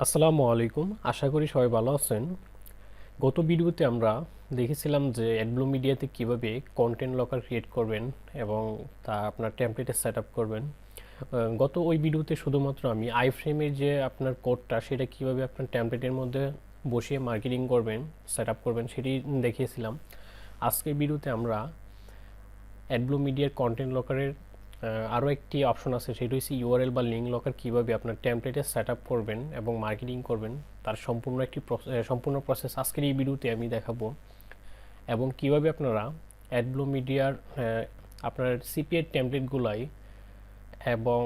আসসালামু আলাইকুম, আশা করি সবাই ভালো আছেন। গত ভিডিওতে আমরা দেখেছিলাম যে অ্যাডব্লুমিডিয়াতে কিভাবে কন্টেন্ট লকার ক্রিয়েট করবেন এবং তা আপনার টেমপ্লেটে সেট আপ করবেন। গত ওই ভিডিওতে শুধুমাত্র আমি আইফ্রেমের যে আপনার কোডটা সেটা কিভাবে আপনার টেমপ্লেটের মধ্যে বসিয়ে মার্কেটিং করবেন, সেট আপ করবেন সেটি দেখিয়েছিলাম। আজকের ভিডিওতে আমরা অ্যাডব্লুমিডিয়ার কন্টেন্ট লকারের আরও একটি অপশন আছে, সেটি হচ্ছে ইউআরএল বা লিঙ্ক লকার কীভাবে আপনার টেমপ্লেটে সেট আপ করবেন এবং মার্কেটিং করবেন তার সম্পূর্ণ প্রসেস আজকের এই ভিডিওতে আমি দেখাবো। এবং কিভাবে আপনারা অ্যাডব্লুমিডিয়ার আপনার সিপিএ টেমপ্লেটগুলাই এবং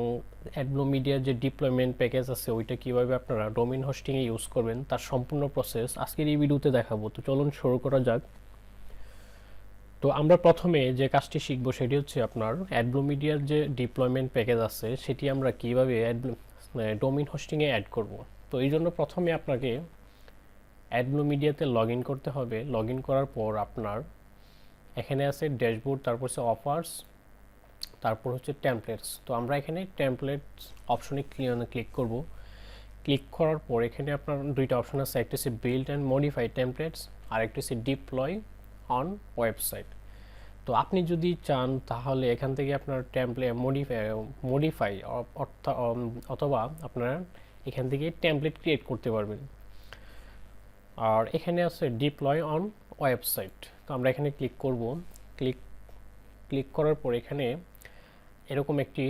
অ্যাডব্লুমিডিয়ার যে ডিপ্লয়মেন্ট প্যাকেজ আছে ওইটা কীভাবে আপনারা ডোমেইন হোস্টিংয়ে ইউজ করবেন তার সম্পূর্ণ প্রসেস আজকের এই ভিডিওতে দেখাবো। তো চলুন শুরু করা যাক। তো আমরা প্রথমে যে কাজটি শিখবো সেটি হচ্ছে আপনার অ্যাডব্লুমিডিয়ার যে ডিপ্লয়মেন্ট প্যাকেজ আছে সেটি আমরা কীভাবে ডোমেইন হোস্টিংয়ে অ্যাড করব। তো এই জন্য প্রথমে আপনাকে অ্যাডব্লুমিডিয়াতে লগ ইন করতে হবে। লগ ইন করার পর আপনার এখানে আছে ড্যাশবোর্ড, তারপর হচ্ছে অফার্স, তারপর হচ্ছে টেমপ্লেটস। তো আমরা এখানে টেমপ্লেটস অপশনে ক্লিক করব। ক্লিক করার পর এখানে আপনার দুইটা অপশন আছে, একটা হচ্ছে বিল্ড অ্যান্ড মডিফাই টেমপ্লেটস আর একটা হচ্ছে ডিপ্লয় অন ওয়েবসাইট। তো আপনি যদি চান তাহলে এখান থেকে আপনার মডিফাই অথবা আপনারা এখান থেকে টেমপ্লেট ক্রিয়েট করতে পারবেন। আর এখানে আছে ডিপ্লয় অন ওয়েবসাইট। তো আমরা এখানে ক্লিক করব। ক্লিক করার পর এখানে এরকম একটি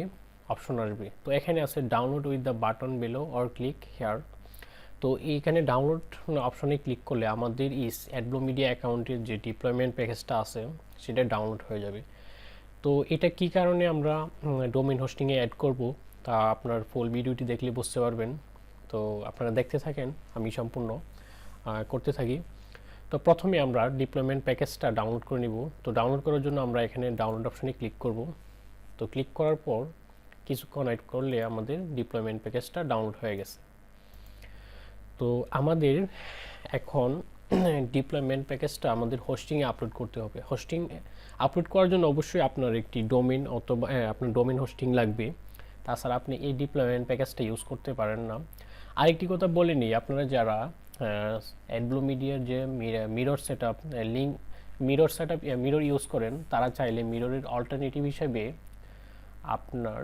অপশন আসবে। তো এখানে আছে download with the button below or click here. তো এইখানে ডাউনলোড অপশনে ক্লিক করলে আমাদের অ্যাডব্লুমিডিয়া অ্যাকাউন্টের যে ডিপ্লয়মেন্ট প্যাকেজটা আছে সেটা ডাউনলোড হয়ে যাবে। তো এটা কি কারণে আমরা ডোমেইন হোস্টিংয়ে অ্যাড করব তা আপনার ফুল ভিডিওটি দেখলে বুঝতে পারবেন। তো আপনারা দেখতে থাকেন, আমি সম্পূর্ণ করতে থাকি। তো প্রথমে আমরা ডিপ্লয়মেন্ট প্যাকেজটা ডাউনলোড করে নিব। তো ডাউনলোড করার জন্য আমরা এখানে ডাউনলোড অপশনে ক্লিক করব। তো ক্লিক করার পর কিছুক্ষণ ওয়েট করলে আমাদের ডিপ্লয়মেন্ট প্যাকেজটা ডাউনলোড হয়ে গেছে। তো আমাদের এখন ডিপ্লয়মেন্ট প্যাকেজটা আমাদের হোস্টিংয়ে আপলোড করতে হবে। হোস্টিং আপলোড করার জন্য অবশ্যই আপনার একটি ডোমেইন অথবা আপনার ডোমেইন হোস্টিং লাগবে, তাছাড়া আপনি এই ডিপ্লয়মেন্ট প্যাকেজটা ইউজ করতে পারেন না। আরেকটি কথা বলে নিই, আপনারা যারা অ্যাডব্লুমিডিয়ার যে মিরর সেটআপ মিরর ইউজ করেন তারা চাইলে মিররের অল্টারনেটিভ হিসেবে আপনার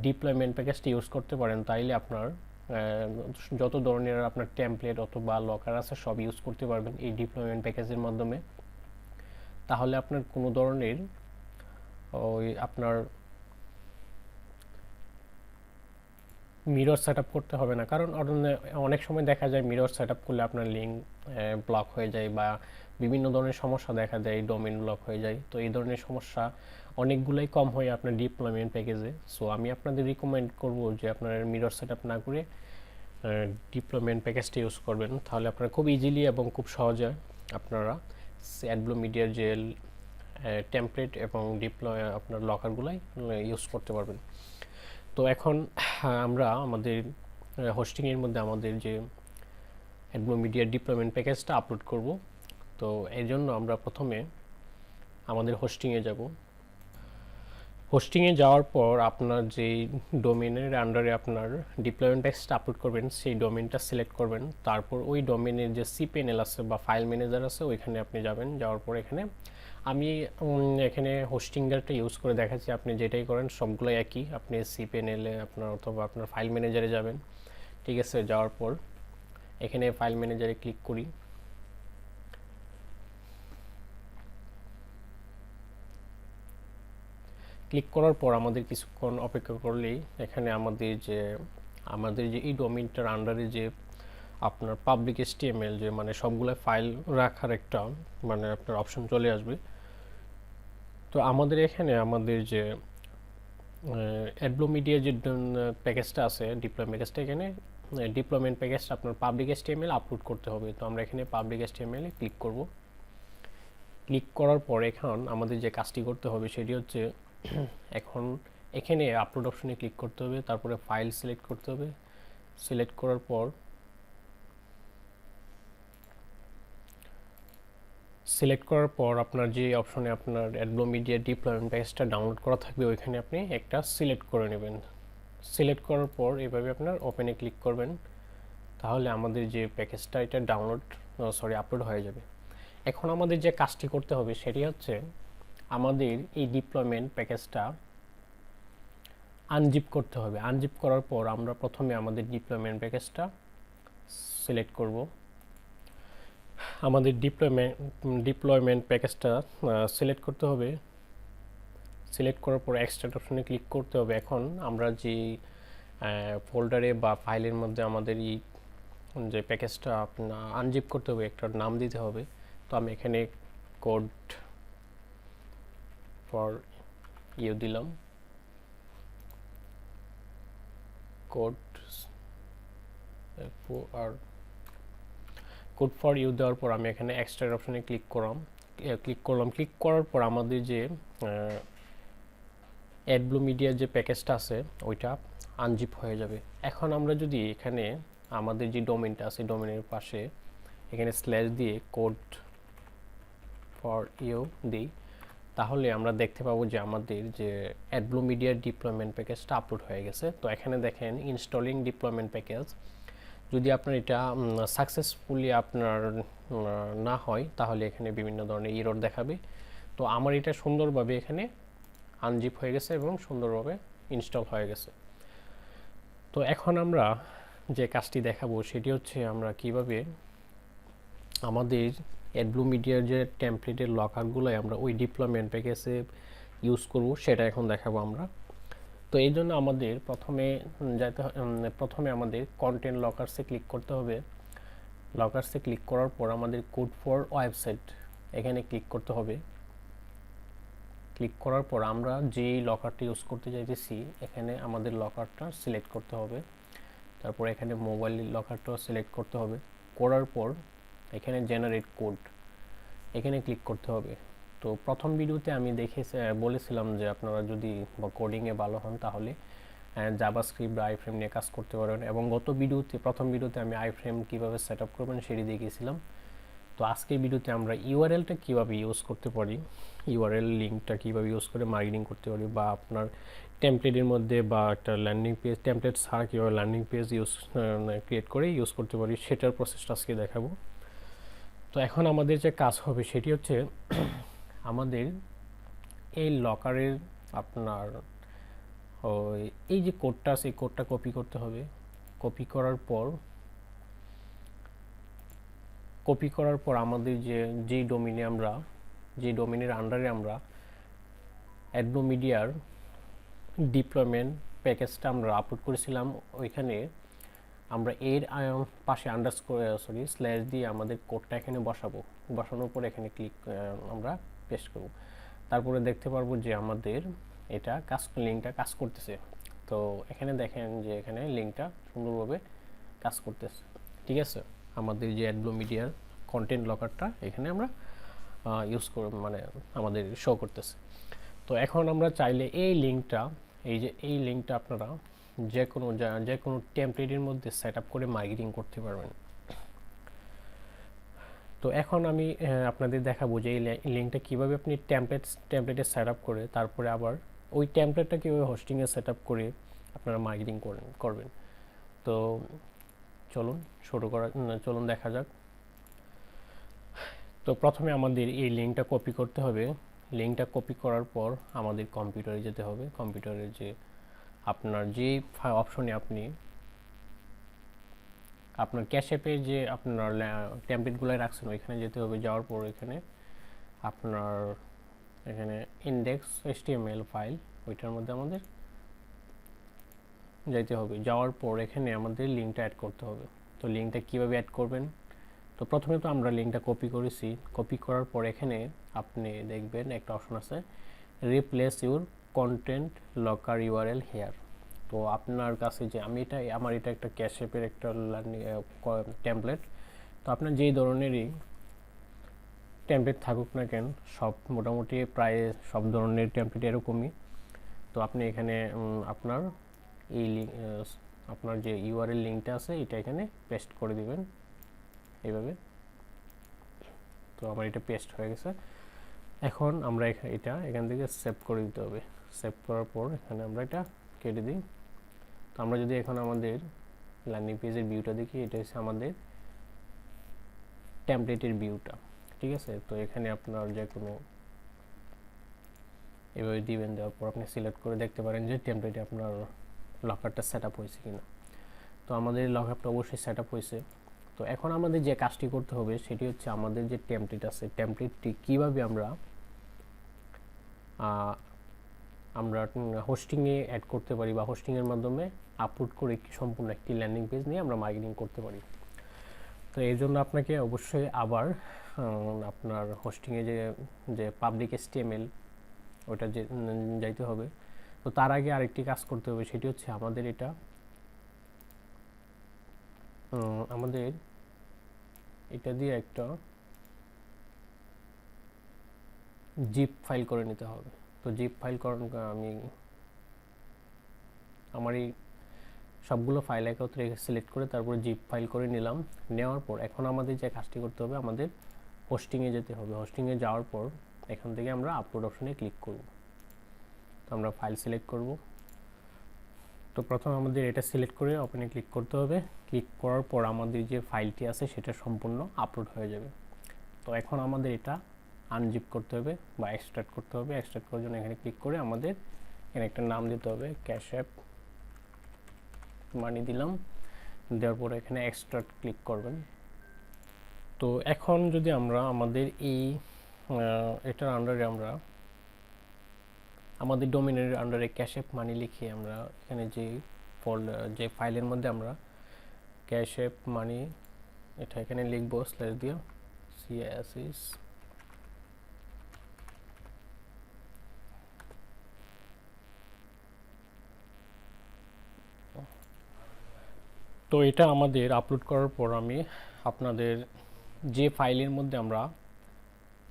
ডিপ্লয়মেন্ট প্যাকেজটা ইউজ করতে পারেন। তাইলে আপনার যত ধরনের আপনার টেমপ্লেট অথবা লকার আছে সব ইউজ করতে পারবেন এই ডিপ্লয়মেন্ট প্যাকেজের মাধ্যমে। তাহলে আপনার কোনো ধরনের আপনার মিরর সেট আপ করতে হবে না। কারণ অনেক সময় দেখা যায় মিরর সেট আপ করলে আপনার লিঙ্ক ব্লক হয়ে যায় বা বিভিন্ন ধরনের সমস্যা দেখা দেয়, ডোমেইন ব্লক হয়ে যায়। তো এই ধরনের সমস্যা অনেকগুলোই কম হয় আপনার ডিপ্লয়মেন্ট প্যাকেজে। সো আমি আপনাদের রিকমেন্ড করব যে আপনার মিরর সেট আপ না করে ডিপ্লয়মেন্ট প্যাকেজটা ইউজ করবেন। তাহলে আপনারা খুব ইজিলি এবং খুব সহজে আপনারা অ্যাডব্লুমিডিয়ার যে টেমপ্লেট এবং আপনার লকারগুলাই ইউজ করতে পারবেন। তো এখন আমরা আমাদের হোস্টিংয়ের মধ্যে আমাদের যে অ্যাডব্লুমিডিয়ার ডিপ্লয়মেন্ট প্যাকেজটা আপলোড করব। তো এর জন্য আমরা প্রথমে আমাদের হোস্টিংয়ে যাব। হোস্টিংয়ে যাওয়ার পর আপনার যে ডোমেইনের আন্ডারে আপনার ডিপ্লয়মেন্ট প্যাকেজটা আপলোড করবেন সেই ডোমেইনটা সিলেক্ট করবেন। তারপর ওই ডোমেইনের যে সিপিএনএল আছে বা ফাইল ম্যানেজার আছে ওইখানে আপনি যাবেন। যাওয়ার পর এখানে আমি এখানে হোস্টিংটা ইউজ করে দেখাচ্ছি, আপনি যেটাই করেন সবগুলো একই। আপনি সিপিএনএলে আপনার অথবা আপনার ফাইল ম্যানেজারে যাবেন। ঠিক আছে, যাওয়ার পর এখানে ফাইল ম্যানেজারে ক্লিক করি। ক্লিক করার পর আমাদের কিছুক্ষণ অপেক্ষা করলেই এখানে আমাদের যে এই ডোমেইনটার আন্ডারে যে আপনার পাবলিক এসটিএমএল যে মানে সবগুলো ফাইল রাখার একটা মানে আপনার অপশন চলে আসবে। তো আমাদের এখানে আমাদের যে অ্যাডব্লুমিডিয়া যে প্যাকেজটা আছে ডিপ্লয়মেন্ট প্যাকেজটা, এখানে ডিপ্লয়মেন্ট প্যাকেজটা আপনার পাবলিক এসটিএমএল আপলোড করতে হবে। তো আমরা এখানে পাবলিক এসটিএমএলে ক্লিক করব। ক্লিক করার পর এখন আমাদের যে কাজটি করতে হবে সেটি হচ্ছে এখন এখানে আপলোড অপশনে ক্লিক করতে হবে, তারপরে ফাইল সিলেক্ট করতে হবে। সিলেক্ট করার পর আপনার যে অপশনে আপনার অ্যাডব্লুমিডিয়া ডিপ্লয়মেন্ট প্যাকেজটা ডাউনলোড করা থাকবে ওইখানে আপনি একটা সিলেক্ট করে নেবেন। সিলেক্ট করার পর এভাবে আপনার ওপেনে ক্লিক করবেন। তাহলে আমাদের যে প্যাকেজটা এটা আপলোড হয়ে যাবে। এখন আমাদের যে কাজটি করতে হবে সেটি হচ্ছে আমাদের এই ডিপ্লয়মেন্ট প্যাকেজটা আনজিপ করতে হবে। আনজিপ করার পর আমরা প্রথমে আমাদের ডিপ্লয়মেন্ট প্যাকেজটা সিলেক্ট করব। আমাদের ডিপ্লয়মেন্ট প্যাকেজটা সিলেক্ট করতে হবে। সিলেক্ট করার পর এক্সট্রাক্ট অপশনে ক্লিক করতে হবে। এখন আমরা যে ফোল্ডারে বা ফাইলের মধ্যে আমাদের এই যে প্যাকেজটা আপনার আনজিপ করতে হবে, একটা নাম দিতে হবে। তো আমি এখানে কোড ফর ইউ দিলাম, কোড ফর ইউ দেওয়ার পর আমি এখানে এক্সট্রাক্ট অপশনে ক্লিক ক্লিক করার পর আমাদের যে অ্যাডব্লুমিডিয়ার যে প্যাকেজটা আছে ওইটা আনজিপ হয়ে যাবে। এখন আমরা যদি এখানে আমাদের যে ডোমেইনটা আছে ডোমেইনের পাশে এখানে স্ল্যাশ দিয়ে কোড ফর ইউ দিই, তাহলে আমরা দেখতে পাবো যে আমাদের যে অ্যাডব্লুমিডিয়ার ডিপ্লয়মেন্ট প্যাকেজটা আপলোড হয়ে গেছে। তো এখানে দেখেন ইনস্টলিং ডিপ্লয়মেন্ট প্যাকেজ, যদি আপনার এটা সাকসেসফুলি আপনার না হয় তাহলে এখানে বিভিন্ন ধরনের এরর দেখাবে। তো আমার এটা সুন্দরভাবে এখানে আনজিপ হয়ে গেছে এবং সুন্দরভাবে ইনস্টল হয়ে গেছে। তো এখন আমরা যে কাজটি দেখাবো সেটি হচ্ছে আমরা কিভাবে আমাদের অ্যাডব্লুমিডিয়ার যে টেমপ্লেটের লকারগুলো আমরা ওই ডিপ্লয়মেন্ট প্যাকেজে ইউজ করব সেটা এখন দেখাবো আমরা। তো এই জন্য আমাদের প্রথমে আমাদের কন্টেন্ট লকারসে ক্লিক করতে হবে। লকারসে ক্লিক করার পর আমাদের কোড ফর ওয়েবসাইট এখানে ক্লিক করতে হবে। ক্লিক করার পর আমরা যেই লকারটা ইউজ করতে চাইতেছি এখানে আমাদের লকারটা সিলেক্ট করতে হবে। তারপর এখানে মোবাইল লকারটাও সিলেক্ট করতে হবে। করার পর এখানে জেনারেট কোড এখানে ক্লিক করতে হবে। তো প্রথম ভিডিওতে আমি বলেছিলাম যে আপনারা যদি কোডিংয়ে ভালো হন তাহলে জাভাস্ক্রিপ্ট বা আইফ্রেম নিয়ে কাজ করতে পারবেন, এবং প্রথম ভিডিওতে আমি আইফ্রেম কীভাবে সেট আপ করবেন সেটি দেখিয়েছিলাম। তো আজকের ভিডিওতে আমরা ইউআরএলটা কীভাবে ইউজ করতে পারি, ইউআরএল লিঙ্কটা কীভাবে ইউজ করে মার্কেটিং করতে পারি, বা আপনার টেমপ্লেটের মধ্যে বা একটা ল্যান্ডিং পেজ টেমপ্লেট ছাড়া কীভাবে ল্যান্ডিং পেজ ক্রিয়েট করে ইউজ করতে পারি সেটার প্রসেসটা আজকে দেখাবো। তো এখন আমাদের যে কাজ হবে সেটি হচ্ছে আমাদের এই লকারের আপনার এই যে কোডটা আছে এই কোডটা কপি করতে হবে। কপি করার পর আমাদের যে ডোমেইনের আন্ডারে আমরা অ্যাডব্লুমিডিয়ার ডিপ্লয়মেন্ট প্যাকেজটা আমরা আপলোড করেছিলাম ওইখানে আমরা এর পাশে স্ল্যাশ দিয়ে আমাদের কোডটা এখানে বসানোর পর এখানে আমরা পেস্ট করব। তারপরে দেখতে পারবো যে আমাদের এটা লিঙ্কটা কাজ করতেছে। তো এখানে দেখেন যে এখানে লিঙ্কটা সুন্দরভাবে কাজ করতেছে। ঠিক আছে, আমাদের যে অ্যাডব্লুমিডিয়ার কন্টেন্ট লকারটা এখানে আমরা ইউজ করে আমাদের শো করতেছে। তো এখন আমরা চাইলে এই লিঙ্কটা আপনারা যে কোনো টেমপ্লেটের মধ্যে সেট আপ করে মার্কেটিং করতে পারবেন। তো এখন আমি আপনাদের দেখাবো যে এই লিঙ্কটা কীভাবে আপনি টেমপ্লেটে সেট আপ করে তারপরে আবার ওই টেমপ্লেটটা কীভাবে হোস্টিংয়ে সেট আপ করে আপনারা মার্কেটিং করবেন। তো চলুন দেখা যাক। তো প্রথমে আমাদের এই লিঙ্কটা কপি করতে হবে। লিঙ্কটা কপি করার পর আমাদের কম্পিউটারে যেতে হবে। কম্পিউটারে যে আপনার যে অপশনে আপনি আপনার ক্যাশে পেয়ে যে আপনার টেমপ্লেটগুলো রাখছেন ওইখানে যেতে হবে। যাওয়ার পর এখানে ইন্ডেক্স HTML ফাইল ওইটার মধ্যে আমাদের যাইতে হবে। যাওয়ার পর এখানে আমাদের লিঙ্কটা অ্যাড করতে হবে। তো লিঙ্কটা কীভাবে অ্যাড করবেন, তো প্রথমে তো আমরা লিঙ্কটা কপি করেছি। কপি করার পর এখানে আপনি দেখবেন একটা অপশন আছে replace your content locker URL here. তো আপনার কাছে যে আমার এটা একটা ক্যাশেপের একটা টেমপ্লেট। তো আপনার যেই ধরনেরই টেমপ্লেট থাকুক না কেন মোটামুটি প্রায় সব ধরনের টেমপ্লেট এরকমই। তো আপনি এখানে আপনার যে ইউআরএল লিঙ্কটা আছে এটা এখানে পেস্ট করে দিবেন এইভাবে। তো আমার এটা পেস্ট হয়ে গেছে। এখন আমরা এখান থেকে সেভ করে দিতে হবে। সেভ করার পর এখানে আমরা এটা কেটে দিই। তো আমরা যদি এখন আমাদের ল্যান্ডিং পেজের ভিউটা দেখি, এটা হচ্ছে আমাদের টেমপ্লেটের ভিউটা, ঠিক আছে। তো এখানে আপনার যে কোনো এভাবে দিবেন, দেওয়ার পর আপনি সিলেক্ট করে দেখতে পারেন যে টেমপ্লেটে আপনার লকারটা সেট আপ হয়েছে কিনা। তো আমাদের লকআপটা অবশ্যই সেট আপ হয়েছে। তো এখন আমাদের যে কাজটি করতে হবে সেটি হচ্ছে আমাদের যে টেমপ্লেট আছে, টেমপ্লেটটি কীভাবে আমরা হোস্টিংয়ে অ্যাড করতে পারি বা হোস্টিংয়ের মাধ্যমে আপলোড করে সম্পূর্ণ একটি ল্যান্ডিং পেজ নিয়ে আমরা মার্কেটিং করতে পারি। তো এই জন্য আপনাকে অবশ্যই আবার আপনার হোস্টিংয়ে যে পাবলিক HTML ওটা যাইতে হবে। তো তার আগে আরেকটি কাজ করতে হবে, সেটি হচ্ছে আমাদের এটা দিয়ে একটা জিপ ফাইল করে নিতে হবে। তো জিপ ফাইল করার আমি আমার এই সবগুলো ফাইল একত্রে সিলেক্ট করে তারপরে জিপ ফাইল করে নিলাম। নেওয়ার পর এখন আমাদের যে কাজটি করতে হবে, আমাদের হোস্টিংয়ে যেতে হবে। হোস্টিংয়ে যাওয়ার পর এখান থেকে আমরা আপলোড অপশনে ক্লিক করব। তো আমরা ফাইল সিলেক্ট করব। তো প্রথমে আমাদের এটা সিলেক্ট করে ওপেনে ক্লিক করতে হবে। ক্লিক করার পর আমাদের যে ফাইলটি আছে সেটা সম্পূর্ণ আপলোড হয়ে যাবে। তো এখন আমাদের এটা আনজিপ করতে হবে বা এক্সট্রাক্ট করতে হবে। এক্সট্রাক্ট করার জন্য এখানে ক্লিক করে আমাদের এখানে একটা নাম দিতে হবে, ক্যাশ অ্যাপ মানি দিলাম। দেওয়ার পরে এখানে এক্সট্রাক্ট ক্লিক করবেন। তো এখন যদি আমরা আমাদের এই এটার আন্ডারে আমরা আমাদের ডোমেনের আন্ডারে ক্যাশ অ্যাপ মানি লিখে আমরা এখানে যে ফাইলের মধ্যে আমরা ক্যাশ অ্যাপ মানি এটা এখানে লিখবো স্ল্যাশ দিয়ে CASIS। তো এটা আমাদের আপলোড করার পর আমি আপনাদের যে ফাইলের মধ্যে আমরা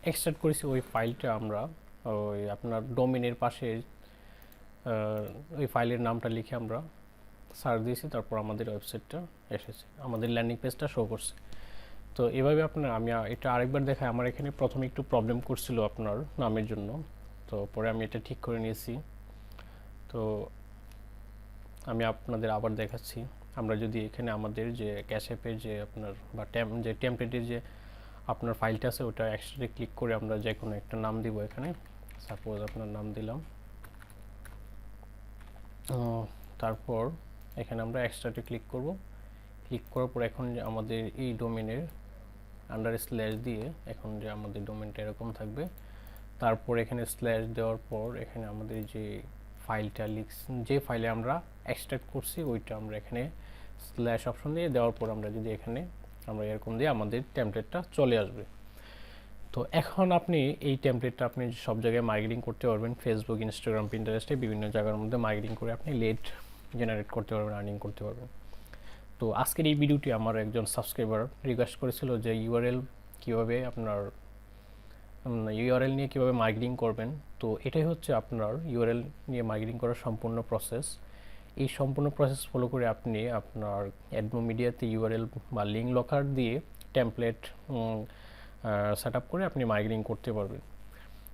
এক্সট্রাক্ট করেছি ওই ফাইলটা আমরা ওই আপনার ডোমেনের পাশে ওই ফাইলের নামটা লিখে আমরা সার্চ দিয়েছি, তারপর আমাদের ওয়েবসাইটটা এসেছে, আমাদের ল্যান্ডিং পেজটা শো করছে। তো এভাবে আমি এটা আরেকবার দেখাই। আমার এখানে প্রথমে একটু প্রবলেম করছিল আপনার নামের জন্য, তো পরে আমি এটা ঠিক করে নিয়েছি। তো আমি আপনাদের আবার দেখাচ্ছি। আমরা যদি এখানে আমাদের যে ক্যাশ অ্যাপের যে আপনার বা যে টেমপ্লেটের যে আপনার ফাইলটা আছে ওটা এক্সট্রাতে ক্লিক করে আমরা যে কোনো একটা নাম দিব। এখানে সাপোজ আপনার নাম দিলাম। তারপর এখানে আমরা এক্সট্রাতে ক্লিক করব। ক্লিক করার পর এখন যে আমাদের এই ডোমেনের আন্ডার স্ল্যাশ দিয়ে এখন যে আমাদের ডোমেনটা এরকম থাকবে। তারপর এখানে স্ল্যাশ দেওয়ার পর এখানে আমাদের যে ফাইলটা যে ফাইলে আমরা এক্সট্রাক্ট করছি ওইটা আমরা এখানে স্ল্যাশ অপশন দিয়ে দেওয়ার পর আমরা যদি এখানে আমরা এরকম দিয়ে আমাদের টেমপ্লেটটা চলে আসবে। তো এখন আপনি এই টেমপ্লেটটা আপনি সব জায়গায় মার্কেটিং করতে পারবেন, ফেসবুক, ইনস্টাগ্রাম, পিন্টারেস্টে বিভিন্ন জায়গার মধ্যে মার্কেটিং করে আপনি লিড জেনারেট করতে পারবেন, আর্নিং করতে পারবেন। তো আজকের এই ভিডিওটি আমার একজন সাবস্ক্রাইবার রিকোয়েস্ট করেছিল যে ইউআরএল নিয়ে কীভাবে মার্কেটিং করবেন। তো এটাই হচ্ছে আপনার ইউআরএল নিয়ে মার্কেটিং করার সম্পূর্ণ প্রসেস। এই সম্পূর্ণ প্রসেস ফলো করে আপনি আপনার অ্যাডব্লুমিডিয়াতে ইউআরএল বা লিঙ্ক লকার দিয়ে টেমপ্লেট সেট আপ করে আপনি মার্কেটিং করতে পারবেন।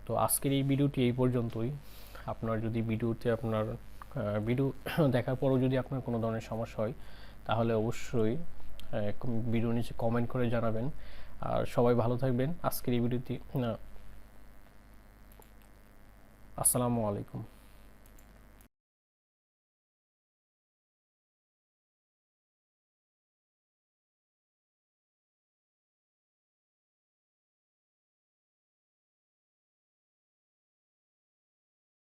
তো আজকের এই ভিডিওটি এই পর্যন্তই। আপনার যদি ভিডিও দেখার পরও যদি আপনার কোনো ধরনের সমস্যা হয় তাহলে অবশ্যই ভিডিও নিচে কমেন্ট করে জানাবেন। আর সবাই ভালো থাকবেন। আজকের এই ভিডিওটি আসসালামু আলাইকুম।